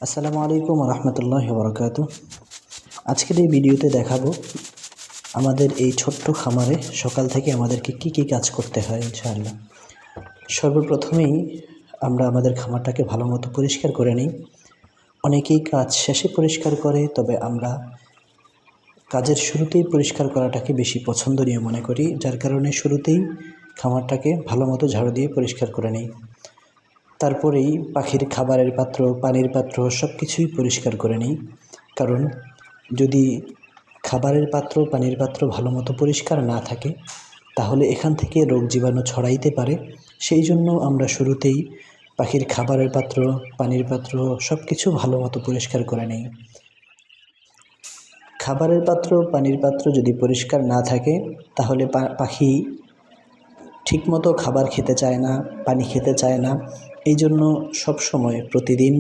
আসসালামু আলাইকুম রহমতুল্লাহি ওয়া বারাকাতুহু। আজকের এই ভিডিওতে দেখাবো আমাদের এই ছোট্ট খামারে সকাল থেকে আমাদেরকে কি কি কাজ করতে হয় ইনশাআল্লাহ। সর্বপ্রথমেই আমরা আমাদের খামারটাকে ভালো মতো পরিষ্কার করে নিই। অনেকেই কাজ শেষে পরিষ্কার করে, তবে আমরা কাজের শুরুতেই পরিষ্কার করাটাকে বেশি পছন্দনীয় মনে করি, যার কারণে শুরুতেই খামারটাকে ভালো মতো ঝাড়ু দিয়ে পরিষ্কার করে নিই। তারপরেই পাখির খাবারের পাত্র, পানির পাত্র সব কিছুই পরিষ্কার করে নিই। কারণ যদি খাবারের পাত্র, পানির পাত্র ভালো মতো পরিষ্কার না থাকে, তাহলে এখান থেকে রোগ জীবাণু ছড়াইতে পারে। সেই জন্য আমরা শুরুতেই পাখির খাবারের পাত্র, পানির পাত্র সব কিছু ভালো মতো পরিষ্কার করে নিই। খাবারের পাত্র, পানির পাত্র যদি পরিষ্কার না থাকে, তাহলে পাখি ঠিকমতো খাবার খেতে চায় না, পানি খেতে চায় না। এই জন্য সবসময় প্রতিদিন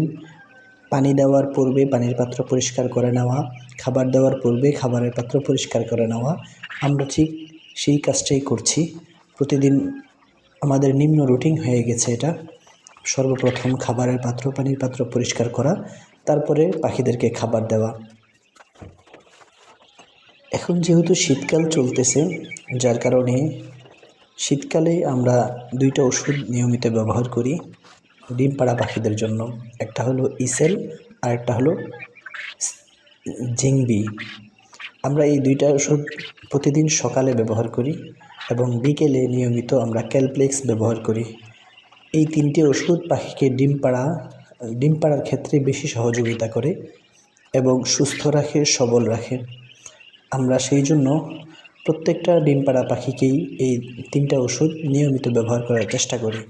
পানি দেওয়ার পূর্বে পানির পাত্র পরিষ্কার করে নেওয়া, খাবার দেওয়ার পূর্বে খাবারের পাত্র পরিষ্কার করে নেওয়া। আমরা ঠিক সেই কাজটাই করছি প্রতিদিন। আমাদের নিম্ন রুটিন হয়ে গেছে এটা। সর্বপ্রথম খাবারের পাত্র, পানির পাত্র পরিষ্কার করা, তারপরে পাখিদেরকে খাবার দেওয়া। এখন যেহেতু শীতকাল চলতেছে, যার কারণে শীতকালে আমরা দুইটা ওষুধ নিয়মিত ব্যবহার করি ডিম পাড়া পাখিদের জন্য। একটা হলো ইসেল আর একটা হলো জিংবি। আমরা এই দুইটা ওষুধ প্রতিদিন সকালে ব্যবহার করি এবং বিকেলে নিয়মিত আমরা ক্যালপ্লেক্স ব্যবহার করি। এই তিনটে ওষুধ পাখিকে ডিম পাড়ার ক্ষেত্রে বেশি সহযোগিতা করে এবং সুস্থ রাখে, সবল রাখে। আমরা সেই জন্য প্রত্যেকটা ডিম পাড়া পাখিকেই এই তিনটা ওষুধ নিয়মিত ব্যবহার করার চেষ্টা করি।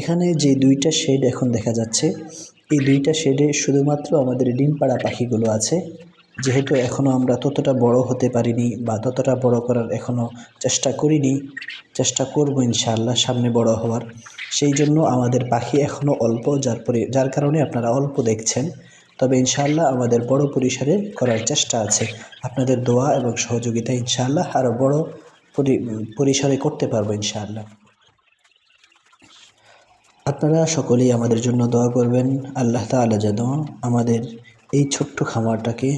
এখানে যে দুইটা শেড এখন দেখা যাচ্ছে, এই দুইটা শেডে শুধুমাত্র আমাদের ডিম পাড়া পাখিগুলো আছে। যেহেতু এখনও আমরা ততটা বড় হতে পারিনি বা ততটা বড় করার এখনও চেষ্টা করিনি, চেষ্টা করব ইনশাআল্লাহ সামনে বড় হওয়ার। সেই জন্য আমাদের পাখি এখনও অল্প, যার কারণে আপনারা অল্প দেখছেন। তবে ইনশাআল্লাহ আমাদের বড় পরিসরে করার চেষ্টা আছে। আপনাদের দোয়া এবং সহযোগিতা ইনশাআল্লাহ আরও বড় পরিসরে করতে পারবো ইনশাআল্লাহ। আপনারা সকলেই আমাদের জন্য দোয়া করবেন। আল্লাহ তাআলা যেন আমাদের এই ছোট্ট খামারটাকে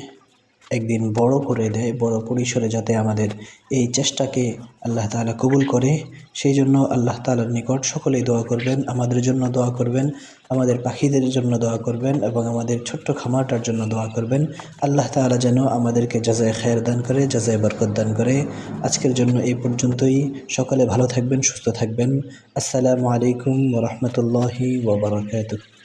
একদিন বড় করে দেয়, বড় পরিসরে যাতে আমাদের এই চেষ্টাকে আল্লাহ তাআলা কবুল করে, সেই জন্য আল্লাহ তাআলার নিকট সকলেই দোয়া করবেন। আমাদের জন্য দোয়া করবেন, আমাদের পাখিদের জন্য দোয়া করবেন এবং আমাদের ছোট্ট খামারটার জন্য দোয়া করবেন। আল্লাহ তাআলা যেন আমাদেরকে জাযায়ে খায়ের দান করে, জাযায়ে বরকত দান করে। আজকের জন্য এই পর্যন্তই। সকলে ভালো থাকবেন, সুস্থ থাকবেন। আসসালামু আলাইকুম ওয়া রাহমাতুল্লাহি ওয়া বারাকাতুহু।